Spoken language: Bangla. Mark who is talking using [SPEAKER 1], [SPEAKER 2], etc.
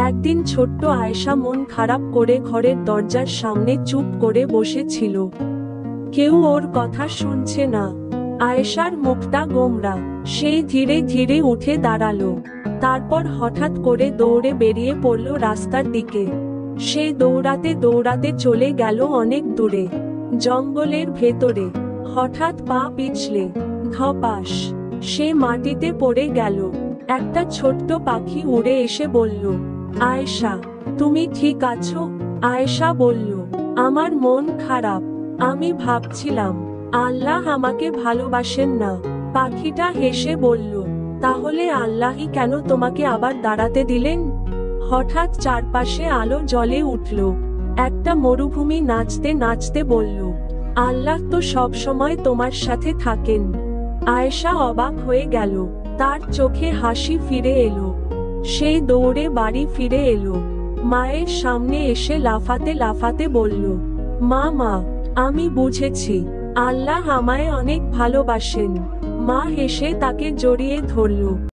[SPEAKER 1] একদিন ছোট্ট আয়েশা মন খারাপ করে ঘরের দরজার সামনে চুপ করে বসেছিল। কেউ ওর কথা শুনছে না। আয়েশার মুখটা গোমড়া। সে ধীরে ধীরে উঠে দাঁড়ালো। তারপর হঠাৎ করে দৌড়ে বেরিয়ে পড়ল রাস্তার দিকে। সে দৌড়াতে দৌড়াতে চলে গেল অনেক দূরে, জঙ্গলের ভেতরে। হঠাৎ পা পিছলে ধপাস সে মাটিতে পড়ে গেল। একটা ছোট্ট পাখি উড়ে এসে বলল, আয়েশা, তুমি ঠিক আছো? আয়েশা বলল, আমার মন খারাপ। আমি ভাবছিলাম আল্লাহ আমাকে ভালোবাসেন না। পাখিটা হেসে বলল, তাহলে আল্লাহই কেন তোমাকে আবার দাঁড়াতে দিলেন? হঠাৎ চারপাশে আলো জ্বলে উঠল। একটা মরুভূমি নাচতে নাচতে বলল, আল্লাহ তো সব সময় তোমার সাথে থাকেন। আয়েশা অবাক হয়ে গেল। তার চোখে হাসি ফিরে এলো। সে দৌড়ে বাড়ি ফিরে এলো। মায়ের সামনে এসে লাফাতে লাফাতে বলল, মা, আমি বুঝেছি, আল্লাহ আমায় অনেক ভালোবাসেন। মা হেসে তাকে জড়িয়ে ধরল।